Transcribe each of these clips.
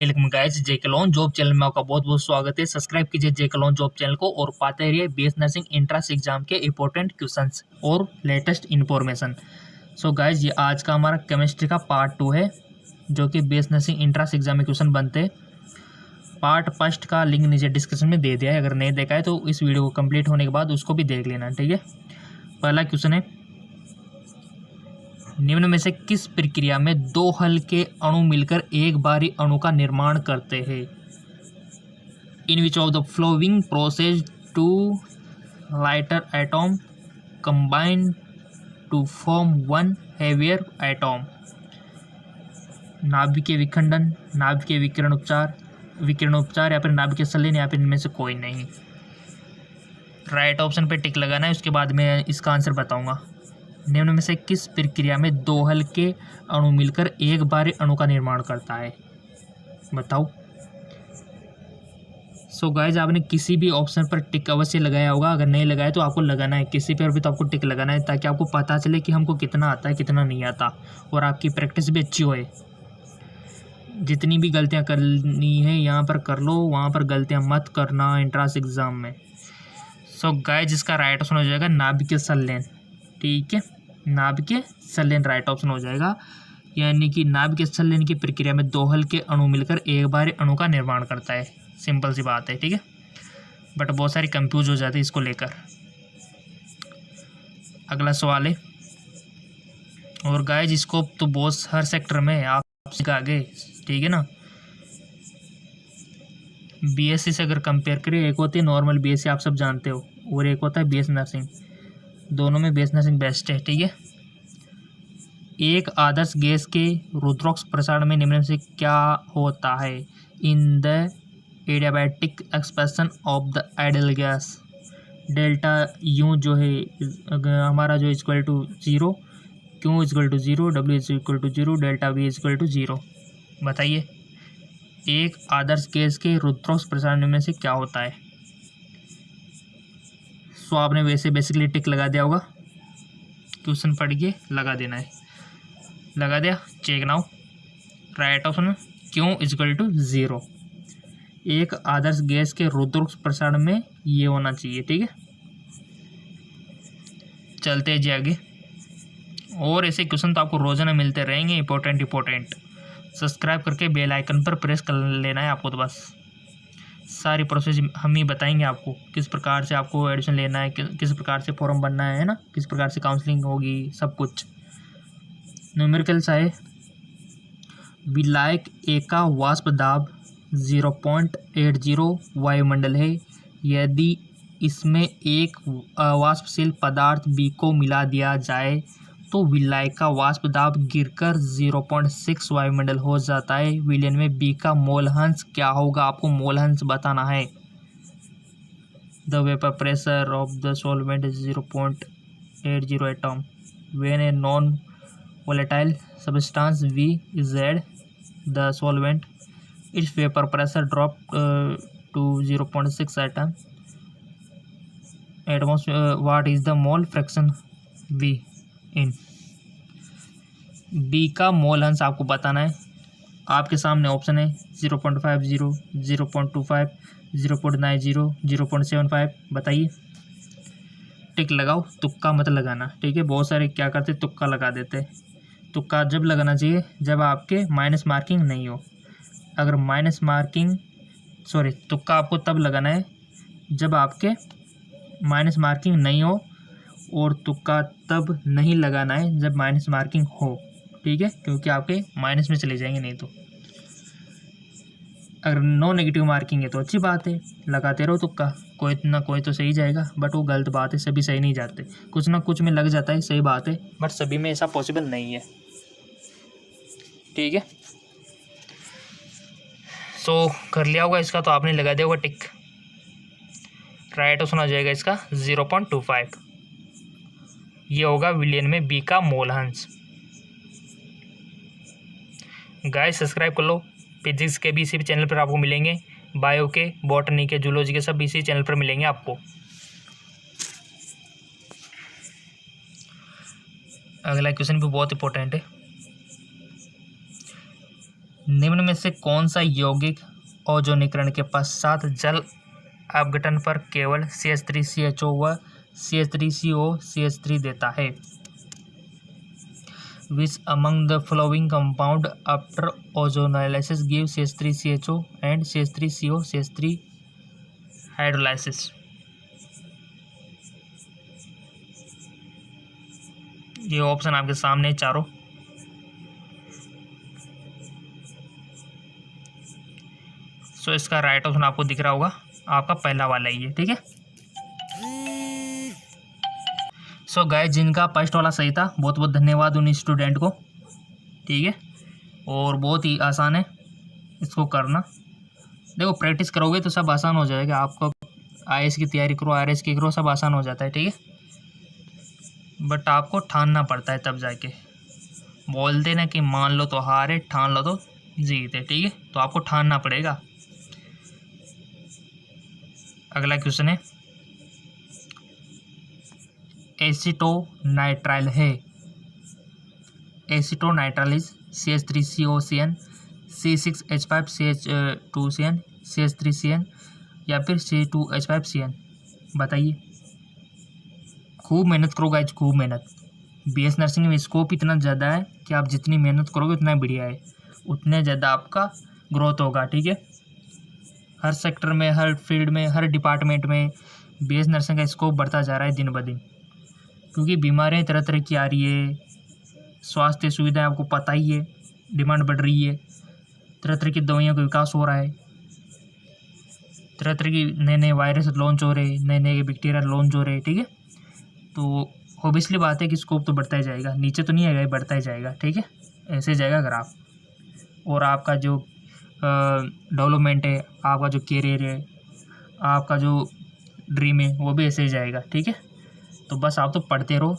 Welcome guys, जेके lawn job channel में आपका बहुत बहुत स्वागत है। सब्सक्राइब कीजिए जेके लॉन जॉब चैनल को और पाते रहिए बीएस नर्सिंग एंट्रेंस एग्जाम के इंपॉर्टेंट क्वेश्चंस और लेटेस्ट इन्फॉर्मेशन। सो गाइस, ये आज का हमारा केमिस्ट्री का पार्ट 2 है, जो कि बीएस नर्सिंग एंट्रेंस एग्जाम में क्वेश्चन बनते हैं। पार्ट फर्स्ट का लिंक नीचे डिस्क्रिप्शन में दे दिया है, अगर नहीं देखा है तो इस वीडियो को कंप्लीट होने के बाद उसको भी देख लेना, ठीक है। पहला क्वेश्चन है, निम्न में से किस प्रक्रिया में दो हल्के अणु मिलकर एक भारी अणु का निर्माण करते हैं? In which of the following process two lighter atom combine to form one heavier atom? नाभिकीय विखंडन, नाभिकीय विकिरणोपचार या फिर नाभिकीय संलयन, या फिर इनमें से कोई नहीं। राइट ऑप्शन पे टिक लगाना है, उसके बाद मैं इसका आंसर बताऊंगा। निम्न में से किस प्रक्रिया में दो हल्के अणु मिलकर एक भारी अणु का निर्माण करता है? बताओ। सो गाइज, आपने किसी भी ऑप्शन पर टिक अवश्य लगाया होगा, अगर नहीं लगाया तो आपको लगाना है, किसी पर भी तो आपको टिक लगाना है, ताकि आपको पता चले कि हमको कितना आता है कितना नहीं आता, और आपकी प्रैक्टिस भी अच्छी होए। जितनी भी गलतियां करनी है यहाँ पर कर लो, वहाँ पर गलतियां मत करना एंट्रेंस एग्जाम में। सो गाइज, इसका राइट ऑप्शन हो जाएगा नाभिकीय संलयन, ठीक है। नाभिकीय संलयन राइट ऑप्शन हो जाएगा, यानी कि नाभिकीय संलयन की प्रक्रिया में दो हल्के अणु मिलकर एक भारी अणु का निर्माण करता है। सिंपल सी बात है, ठीक है, बट बहुत सारी कंफ्यूज हो जाती है इसको लेकर। अगला सवाल है, और गाइज इसको तो बहुत हर सेक्टर में आप आगे, ठीक है ना। बीएससी से अगर कंपेयर करें, एक होती है नॉर्मल बीएससी, आप सब जानते हो, और एक होता है बीएस नर्सिंग। दोनों में बीएस नर्सिंग बेस्ट है, ठीक है। एक आदर्श गैस के रुद्रोक्ष प्रसारण में निम्न से क्या होता है? In the adiabatic expression of the ideal gas, delta U जो है हमारा जो equal to 0, Q equal to 0, W equal to 0, delta V equal to 0। बताइए, एक आदर्श गैस के रुद्रोक्ष प्रसारण में से क्या होता है? सो आपने वैसे बेसिकली टिक लगा दिया होगा, क्वेश्चन पढ़ के लगा देना है। लगा दिया, check now. Right option Q equal to 0। एक आदर्श गैस के रुद्रोक्ष प्रसारण में ये होना चाहिए, ठीक है। चलते हैं जी आगे, और ऐसे क्वेश्चन तो आपको रोजाना मिलते रहेंगे, इंपॉर्टेंट। सब्सक्राइब करके बेल आइकन पर प्रेस कर लेना है आपको, तो बस सारी प्रोसेस हम ही बताएंगे आपको, किस प्रकार से आपको एडमिशन लेना है, किस प्रकार से फॉर्म बनना है ना, किस प्रकार से काउंसलिंग होगी, सब कुछ। न्यूमेरिकल्स आए, विलायक ए का वाष्प दाब 0.80 वायुमंडल है। यदि इसमें एक अवाष्पशील पदार्थ बी को मिला दिया जाए तो विलायक का वाष्प दाब गिरकर 0.6 वायुमंडल हो जाता है। विलयन में बी का मोलहंस क्या होगा? आपको मोलहंस बताना है। The vapour pressure of the solvent is 0.80 atom when a non volatile substance V is added the solvent, its vapor pressure dropped to 0.6 atom atmosphere. What is the mole fraction V in? B का मोल अंश आपको बताना है। आपके सामने option है 0.50, 0.25, 0.90, 0.75। बताइए, टिक लगाओ, तुक्का मत लगाना, ठीक है। बहुत सारे क्या करते, तुक्का लगा देते। तुक्का जब लगाना चाहिए जब आपके माइनस मार्किंग नहीं हो। अगर तुक्का आपको तब लगाना है जब आपके माइनस मार्किंग नहीं हो, और तुक्का तब नहीं लगाना है जब माइनस मार्किंग हो, ठीक है, क्योंकि आपके माइनस में चले जाएंगे नहीं तो। अगर नो नेगेटिव मार्किंग है तो अच्छी बात है, लगाते रहो तुक्का, कोई ना कोई तो सही जाएगा, बट वो गलत बात है, सभी सही नहीं जाते, कुछ ना कुछ में लग जाता है, सही बात है, बट सभी में ऐसा पॉसिबल नहीं है, ठीक है। सो कर लिया होगा इसका, तो आपने लगा दिया होगा टिक। राइट ऑप्शन आ जाएगा इसका 0.25। ये होगा विलियन में बी का मोलहंस। गाइस, सब्सक्राइब कर लो, फिजिक्स के भी इसी चैनल पर आपको मिलेंगे, बायो के, बॉटनी के, जूलॉजी के, सब इसी चैनल पर मिलेंगे आपको। अगला क्वेश्चन भी बहुत इंपॉर्टेंट है। निम्न में से कौन सा यौगिक ओजोनीकरण के पश्चात जल अपघटन पर केवल CH3CHO व CH3CO CH3 देता है? Which among the following compound after ozonolysis give CH3CHO and CH3CO CH3 hydrolysis? ये ऑप्शन आपके सामने चारों। सो इसका राइट ऑप्शन आपको दिख रहा होगा, आपका पहला वाला ही है। ठीक है, सो गाइस जिनका फर्स्ट वाला सही था बहुत बहुत धन्यवाद उन स्टूडेंट को। ठीक है, और बहुत ही आसान है इसको करना। देखो प्रैक्टिस करोगे तो सब आसान हो जाएगा। आपको IAS की तैयारी करो, RS की करो, सब आसान हो जाता है। ठीक है, बट आपको ठानना पड़ता है तब जाके। बोलते ना कि मान लो तो हारे, ठान लो तो जीते। ठीक है, तो आपको ठानना पड़ेगा। अगला क्वेश्चन है, एसीटोनाइट्राइल है। Acetonitrile is CH3COCN, C6H5CH2CN, CH3CN या फिर C2H5CN। बताइए, खूब मेहनत करो गाइज, खूब मेहनत। BS नर्सिंग में स्कोप इतना ज़्यादा है कि आप जितनी मेहनत करोगे उतना बढ़िया है, उतने ज़्यादा आपका ग्रोथ होगा। ठीक है, हर सेक्टर में, हर फील्ड में, हर डिपार्टमेंट में BS नर्सिंग का स्कोप बढ़ता जा रहा है दिन ब दिन, क्योंकि बीमारियाँ तरह तरह की आ रही है। स्वास्थ्य सुविधाएं आपको पता ही है, डिमांड बढ़ रही है। तरह तरह की दवाइयों का विकास हो रहा है, तरह तरह की नए नए वायरस लॉन्च हो रहे हैं, नए नए बैक्टीरिया लॉन्च हो रहे हैं। ठीक है, तो ऑब्वियसली बात है कि स्कोप तो बढ़ता ही जाएगा, नीचे तो नहीं आएगा, बढ़ता ही जाएगा। ठीक है, ऐसे जाएगा ग्राफ। और आपका जो डेवलपमेंट है, आपका जो कैरियर है, आपका जो ड्रीम है, वो भी ऐसे ही जाएगा। ठीक है, तो बस आप तो पढ़ते रहो,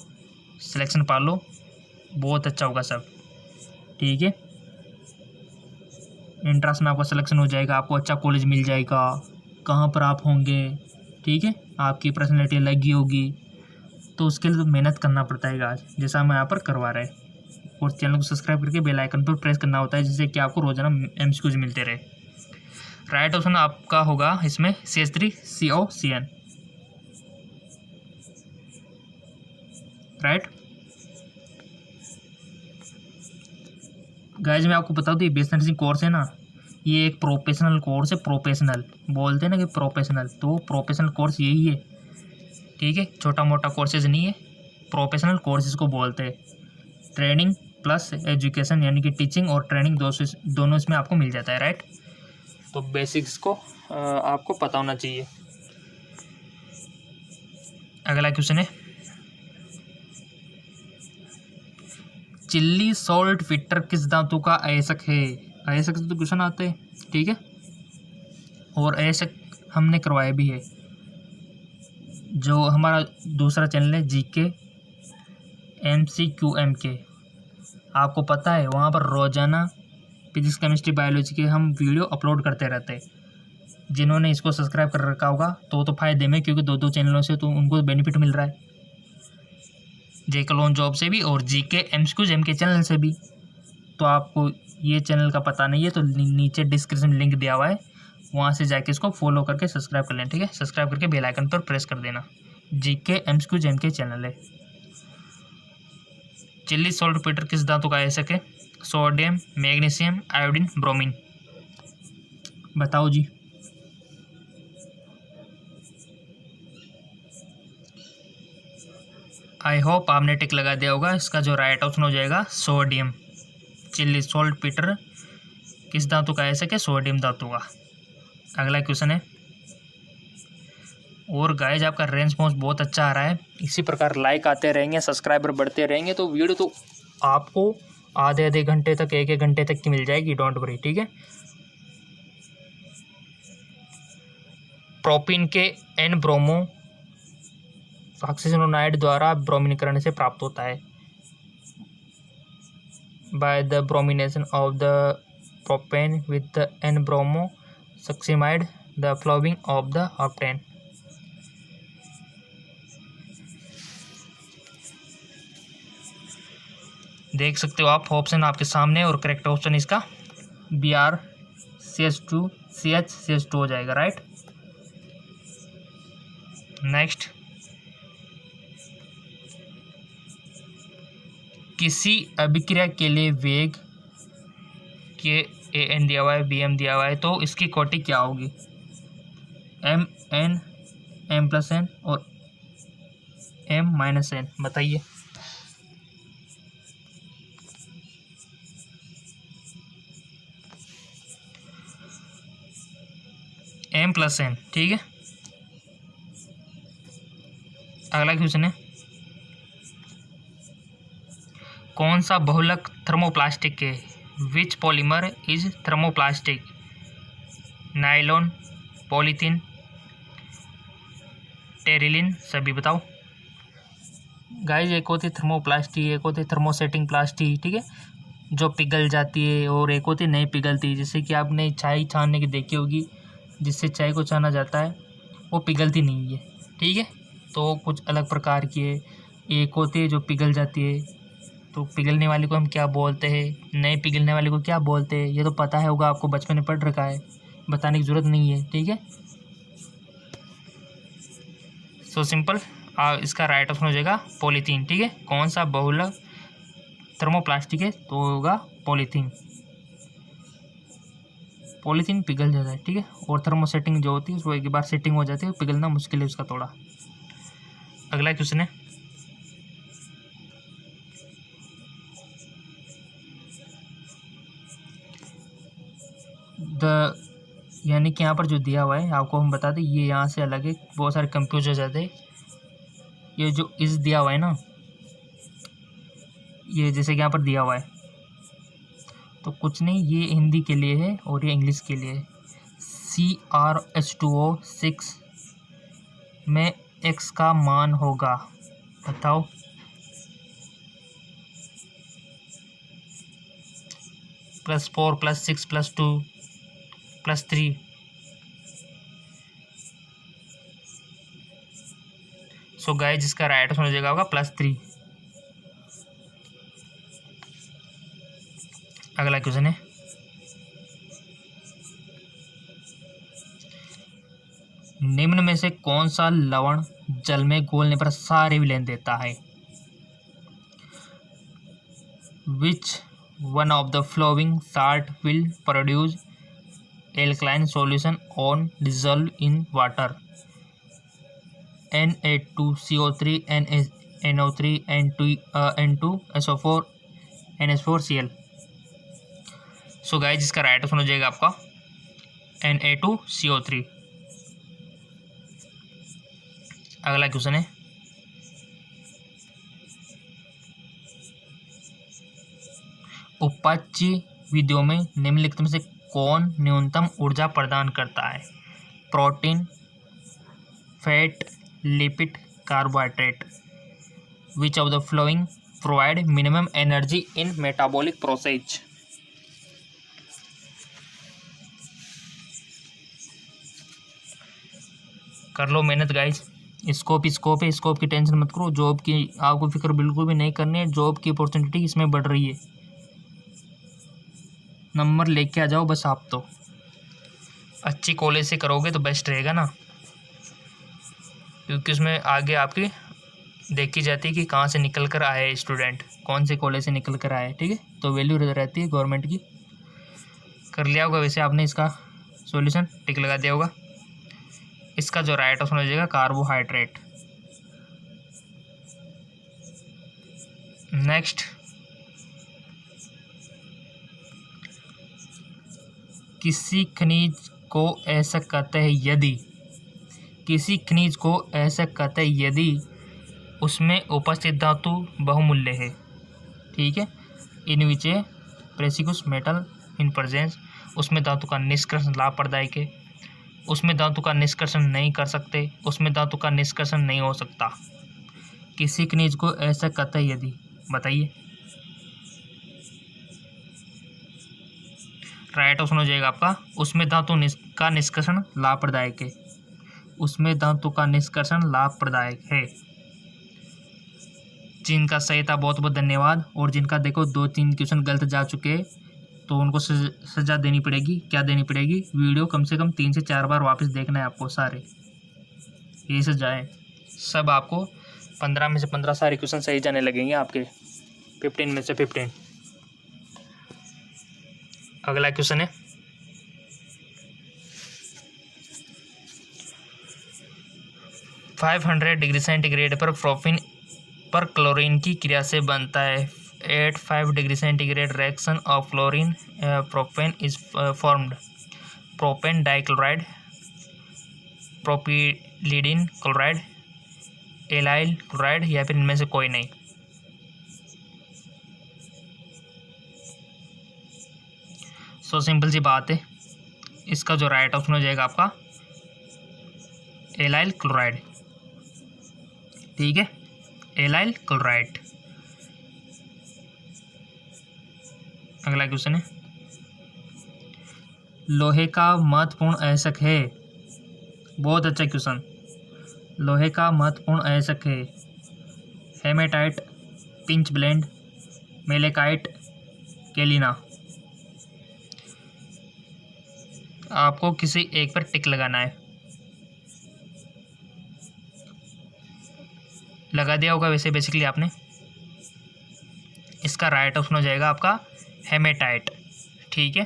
सिलेक्शन पा लो, बहुत अच्छा होगा सब। ठीक है, इंट्रांस में आपका सिलेक्शन हो जाएगा, आपको अच्छा कॉलेज मिल जाएगा, कहाँ पर आप होंगे। ठीक है, आपकी पर्सनैलिटी अलग ही होगी, तो उसके लिए तो मेहनत करना पड़ता है आज, जैसा हम यहाँ पर करवा रहे हैं। और चैनल को सब्सक्राइब करके बेल आइकन पर प्रेस करना होता है, जिससे कि आपको रोजाना MCQs मिलते रहे। राइट ऑप्शन आपका होगा इसमें CH3COCN। राइट गाइज, मैं आपको बता दूँ, ये BS नर्सिंग कोर्स है ना, ये एक प्रोफेशनल कोर्स है। प्रोफेशनल बोलते हैं ना कि प्रोफेशनल, तो प्रोफेशनल कोर्स यही है। ठीक है, छोटा मोटा कोर्सेज नहीं है, प्रोफेशनल कोर्सेज को बोलते हैं। ट्रेनिंग प्लस एजुकेशन, यानी कि टीचिंग और ट्रेनिंग दोनों इसमें आपको मिल जाता है। राइट, तो बेसिक्स को आपको पता होना चाहिए। अगला क्वेश्चन है, चिल्ली सॉल्ट फिल्टर किस धातु का अयस्क है? अयस्क से तो क्वेश्चन आते हैं। ठीक है, और अयस्क हमने करवाया भी है। जो हमारा दूसरा चैनल है GK MCQMK, आपको पता है वहाँ पर रोजाना फिजिक्स केमिस्ट्री बायोलॉजी के हम वीडियो अपलोड करते रहते हैं। जिन्होंने इसको सब्सक्राइब कर रखा होगा तो फ़ायदे में, क्योंकि दो चैनलों से तो उनको बेनिफिट मिल रहा है, JK जॉब से भी और GK MCQMK चैनल से भी। तो आपको ये चैनल का पता नहीं है तो नीचे डिस्क्रिप्शन में लिंक दिया हुआ है, वहाँ से जाके इसको फॉलो करके सब्सक्राइब कर लें। ठीक है, सब्सक्राइब करके बेल आइकन पर प्रेस कर देना। GK MCQMK चैनल है। चिल्ली सॉल्ट फिल्टर किस धातु का अयस्क है? Sodium, magnesium, iodine, bromine. बताओ जी। आई होप आपने टिक लगा दिया होगा। इसका जो राइट ऑप्शन हो जाएगा सोडियम। चिल्ली सॉल्ट फिल्टर किस धातु का अयस्क है? सोडियम धातु का। अगला क्वेश्चन है, और गाइज आपका रेस्पॉन्स बहुत अच्छा आ रहा है, इसी प्रकार लाइक आते रहेंगे, सब्सक्राइबर बढ़ते रहेंगे, तो वीडियो तो आपको आधे घंटे तक, एक घंटे तक की मिल जाएगी, डोंट वरी। ठीक है, प्रोपीन के N ब्रोमो ऑक्सीजनोनाइड द्वारा ब्रोमीनीकरण से प्राप्त होता है। By the bromination of the propane with the N bromo succinimide the following of the obtained. देख सकते हो आप, ऑप्शन आपके सामने, और करेक्ट ऑप्शन इसका Br CH2 CH CH2 हो जाएगा, राइट। नेक्स्ट, किसी अभिक्रिया के लिए वेग के AN दिया हुआ है, BM दिया हुआ है, तो इसकी कोटि क्या होगी? MN, M+N और M-N, बताइए। M+N, ठीक है। अगला क्वेश्चन है, कौन सा बहुलक थर्मोप्लास्टिक है? Which polymer is thermoplastic? Nylon, polythene, terylene, सभी बताओ। गाइस, एक होती है थर्मोप्लास्टिक, एक होती है थर्मोसेटिंग प्लास्टिक, ठीक है, जो पिघल जाती है, और एक होती है नहीं पिघलती। जैसे कि आपने चाय छानने की देखी होगी, जिससे चाय को छाना जाता है, वो पिघलती नहीं है, ठीक है। तो कुछ अलग प्रकार की है। एक होती है जो पिघल जाती है, तो पिघलने वाली को हम क्या बोलते हैं, नहीं पिघलने वाली को क्या बोलते हैं, ये तो पता है होगा आपको, बचपन में पढ़ रखा है, बताने की ज़रूरत नहीं है, ठीक है। सो सिंपल, इसका राइट ऑप्शन हो जाएगा पॉलीथीन, ठीक है। कौन सा बहुलक थर्मोप्लास्टिक है? तो होगा पॉलीथीन। पॉलीथीन पिघल जाता है, ठीक है, और थर्मोसेटिंग जो होती है उसको एक बार सेटिंग हो जाती है, पिघलना मुश्किल है उसका थोड़ा। अगला क्वेश्चन है, यानी कि यहाँ पर जो दिया हुआ है आपको हम बता दें, ये यहाँ से अलग है, बहुत सारे कंफ्यूज हो जाते हैं। ये जो इस दिया हुआ है ना, ये जैसे कि यहाँ पर दिया हुआ है, तो कुछ नहीं, ये हिंदी के लिए है और ये इंग्लिश के लिए है। CrH2O6 में x का मान होगा, बताओ। +4 +6 +2 +3। सो गाइस, जिसका राइट आंसर हो जाएगा होगा +3। अगला क्वेश्चन है, निम्न में से कौन सा लवण जल में घोलने पर सारे विलयन देता है? Which one of the flowing salt will produce alkaline solution on dissolve in water? Na2CO3, NO3, N2SO4, NH4Cl। So guys, जिसका राइट आंसर हो जाएगा आपका Na2CO3। अगला क्वेश्चन है, उपाच्य विधियों में निम्नलिखित में से कौन न्यूनतम ऊर्जा प्रदान करता है? Protein, fat, lipid, carbohydrate. Which of the flowing provide minimum energy in metabolic process? कर लो मेहनत गाइस। स्कोप है, स्कोप की टेंशन मत करो, जॉब की आपको फिक्र बिल्कुल भी नहीं करनी है, जॉब की अपॉर्चुनिटी इसमें बढ़ रही है। नंबर लेके आ जाओ बस, आप तो अच्छी कॉलेज से करोगे तो बेस्ट रहेगा ना, क्योंकि उसमें आगे आपकी देखी जाती है कि कहाँ से निकल कर आए स्टूडेंट, कौन से कॉलेज से निकल कर आए, ठीक है, तो वैल्यू रहती है गवर्नमेंट की। कर लिया होगा वैसे आपने इसका सॉल्यूशन, टिक लगा दिया होगा। इसका जो राइट ऑप्शन हो जाएगा कार्बोहाइड्रेट। नेक्स्ट, किसी खनिज को ऐसा कहते हैं यदि उसमें उपस्थित धातु बहुमूल्य है, ठीक है, इन विच ए प्रेसियस मेटल इन प्रेजेंस, उसमें धातु का निष्कर्षण लाभप्रदायक है, उसमें धातु का निष्कर्षण नहीं कर सकते, उसमें धातु का निष्कर्षण नहीं हो सकता। किसी खनिज को ऐसा कहते हैं यदि, बताइए। राइट ऑप्शन हो जाएगा आपका उसमें धातु का निष्कर्षण लाभप्रदायक है, उसमें धातु का निष्कर्षण लाभप्रदायक है। जिनका सही था बहुत बहुत धन्यवाद, और जिनका देखो 2-3 क्वेश्चन गलत जा चुके हैं तो उनको सज़ा देनी पड़ेगी। क्या देनी पड़ेगी? वीडियो कम से कम 3 से 4 बार वापस देखना है आपको सारे, यही सज़ाएँ। सब आपको 15 में से 15 सारे क्वेश्चन सही जाने लगेंगे आपके, 15 में से 15। अगला क्वेश्चन है 500 डिग्री सेंटीग्रेड पर प्रोपेन पर क्लोरीन की क्रिया से बनता है 85 degree centigrade reaction of chlorine propane is formed. Propane dichloride, propylidene chloride, allyl chloride, या फिर इनमें से कोई नहीं। सो सिंपल सी बात है, इसका जो राइट ऑप्शन हो जाएगा आपका एलाइल क्लोराइड। ठीक है, एलाइल क्लोराइड। अगला क्वेश्चन है लोहे का महत्वपूर्ण अयस्क है। बहुत अच्छा क्वेश्चन। लोहे का महत्वपूर्ण अयस्क है हेमेटाइट, पिंच ब्लेंड, मेलेकाइट, केलिना। आपको किसी एक पर टिक लगाना है। लगा दिया होगा वैसे बेसिकली आपने। इसका राइट ऑप्शन हो जाएगा आपका हेमेटाइट। ठीक है,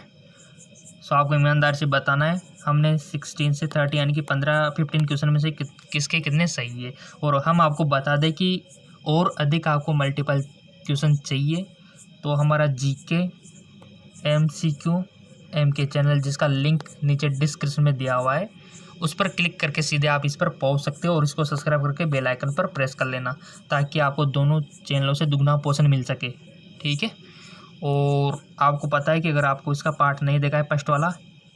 सो आपको ईमानदार से बताना है हमने 16 से 30 यानी कि 15 क्वेश्चन में से किसके कितने सही है। और हम आपको बता दें कि और अधिक आपको मल्टीपल क्वेश्चन चाहिए तो हमारा जीके MCQ MK चैनल, जिसका लिंक नीचे डिस्क्रिप्शन में दिया हुआ है, उस पर क्लिक करके सीधे आप इस पर पहुंच सकते हो और इसको सब्सक्राइब करके बेल आइकन पर प्रेस कर लेना ताकि आपको दोनों चैनलों से दुगना पोर्शन मिल सके। ठीक है, और आपको पता है कि अगर आपको इसका पार्ट नहीं देखा है फर्स्ट वाला,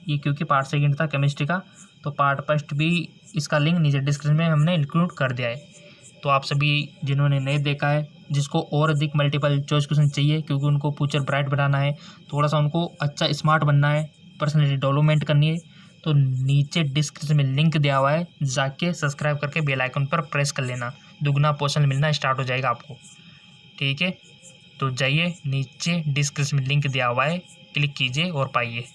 ये क्योंकि पार्ट सेकंड था केमिस्ट्री का, तो पार्ट फर्स्ट भी इसका लिंक नीचे डिस्क्रिप्शन में हमने इंक्लूड कर दिया है। तो आप सभी जिन्होंने नहीं देखा है, जिसको और अधिक मल्टीपल चॉइस क्वेश्चन चाहिए क्योंकि उनको फ्यूचर ब्राइट बनाना है, थोड़ा सा उनको अच्छा स्मार्ट बनना है, पर्सनैलिटी डेवलपमेंट करनी है, तो नीचे डिस्क्रिप्शन में लिंक दिया हुआ है, जाके सब्सक्राइब करके बेल आइकन पर प्रेस कर लेना, दुगना पोर्शन मिलना स्टार्ट हो जाएगा आपको। ठीक है, तो जाइए नीचे डिस्क्रिप्शन में लिंक दिया हुआ है, क्लिक कीजिए और पाइए।